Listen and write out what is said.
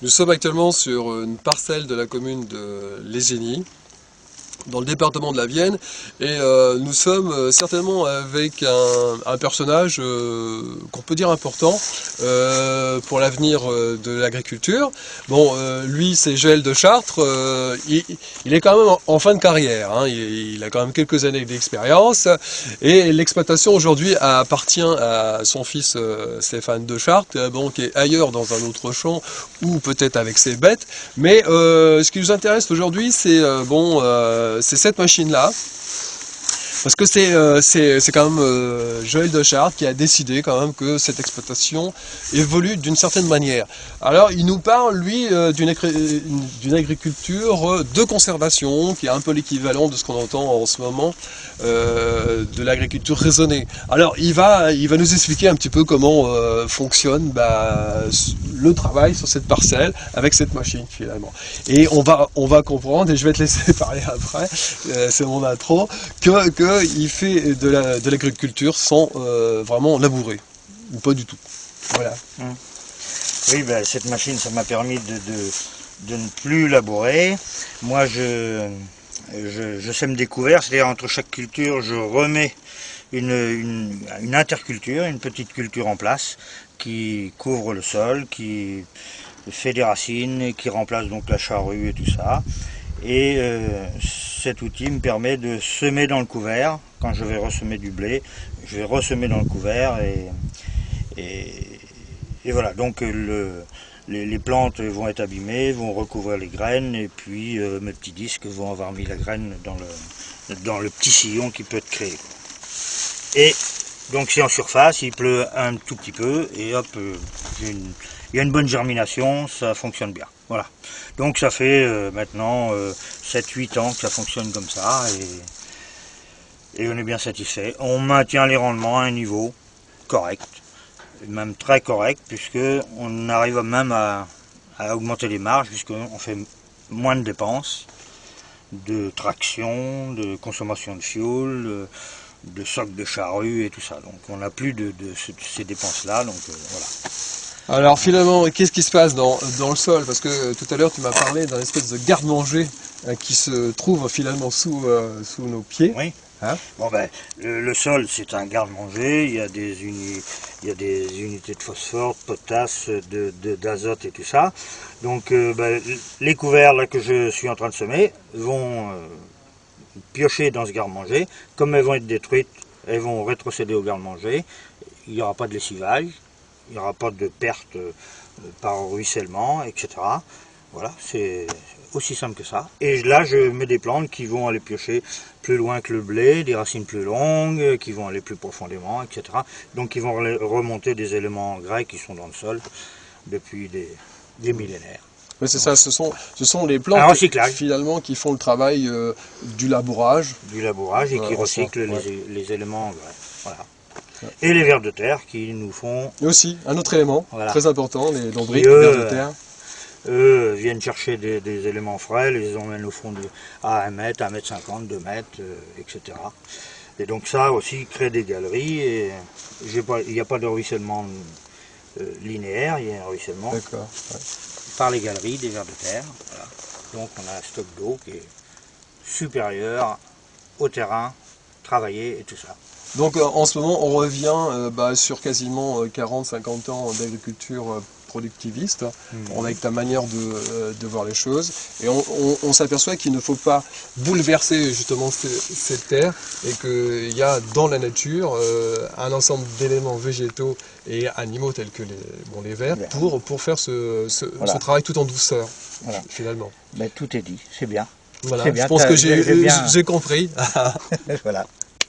Nous sommes actuellement sur une parcelle de la commune de Lézigny, dans le département de la Vienne, et nous sommes certainement avec un personnage qu'on peut dire important pour l'avenir de l'agriculture. Bon, lui c'est Joël de Chartres, il est quand même en fin de carrière, hein, il a quand même quelques années d'expérience, et l'exploitation aujourd'hui appartient à son fils Stéphane de Chartres, bon, qui est ailleurs dans un autre champ, ou peut-être avec ses bêtes, mais ce qui nous intéresse aujourd'hui c'est c'est cette machine-là, parce que c'est quand même Joël de Chartres qui a décidé quand même que cette exploitation évolue d'une certaine manière. Alors il nous parle, lui, d'une agriculture de conservation, qui est un peu l'équivalent de ce qu'on entend en ce moment, de l'agriculture raisonnée. Alors il va nous expliquer un petit peu comment fonctionne le travail sur cette parcelle avec cette machine finalement. Et on va comprendre, et je vais te laisser parler après, c'est mon intro, qu'il fait de l'agriculture sans vraiment labourer, ou pas du tout. Voilà. Oui, cette machine, ça m'a permis de ne plus labourer. Moi, je sème des couverts, c'est-à-dire entre chaque culture, je remets une interculture, une petite culture en place, qui couvre le sol, qui fait des racines, qui remplace donc la charrue et tout ça. Et cet outil me permet de semer dans le couvert. Quand je vais ressemer du blé, je vais ressemer dans le couvert et voilà. Donc les plantes vont être abîmées, vont recouvrir les graines, et puis mes petits disques vont avoir mis la graine dans le petit sillon qui peut être créé. Et donc c'est en surface, il pleut un tout petit peu, et hop, il y a une bonne germination, ça fonctionne bien. Voilà. Donc ça fait maintenant 7-8 ans que ça fonctionne comme ça, et on est bien satisfait. On maintient les rendements à un niveau correct, même très correct, puisque on arrive même à augmenter les marges, puisqu'on fait moins de dépenses, de traction, de consommation de fioul, de soc de charrue et tout ça. Donc on n'a plus de ces dépenses-là, donc voilà. Alors finalement, qu'est-ce qui se passe dans le sol? Parce que tout à l'heure tu m'as parlé d'un espèce de garde-manger qui se trouve finalement sous nos pieds. Oui. Hein? Bon le sol c'est un garde-manger, il y a des unités de phosphore, de potasse, d'azote et tout ça. Donc les couverts là que je suis en train de semer vont piocher dans ce garde-manger. Comme elles vont être détruites, elles vont rétrocéder au garde-manger. Il n'y aura pas de lessivage, il n'y aura pas de perte par ruissellement, etc. Voilà, c'est aussi simple que ça. Et là, je mets des plantes qui vont aller piocher plus loin que le blé, des racines plus longues, qui vont aller plus profondément, etc. Donc, ils vont remonter des éléments engrais qui sont dans le sol depuis des millénaires. Mais c'est ça, ce sont les plantes finalement qui font le travail du labourage. Du labourage et qui recyclent les éléments engrais. Voilà. Et les vers de terre qui nous font... Aussi, un autre élément très important, les lombriques, les vers de terre. Eux viennent chercher des éléments frais, les emmènent au fond à 1 mètre, 1 mètre 50, 2 mètres, etc. Et donc ça aussi crée des galeries, et il n'y a pas de ruissellement linéaire, il y a un ruissellement par les galeries des vers de terre. Voilà. Donc on a un stock d'eau qui est supérieur au terrain travaillé et tout ça. Donc en ce moment on revient sur quasiment 40-50 ans d'agriculture productiviste, avec ta manière de voir les choses, et on s'aperçoit qu'il ne faut pas bouleverser justement cette terre, et qu'il y a dans la nature un ensemble d'éléments végétaux et animaux tels que les vers pour faire ce travail tout en douceur, finalement. Mais tout est dit, c'est bien. Voilà, je pense que j'ai compris. Voilà.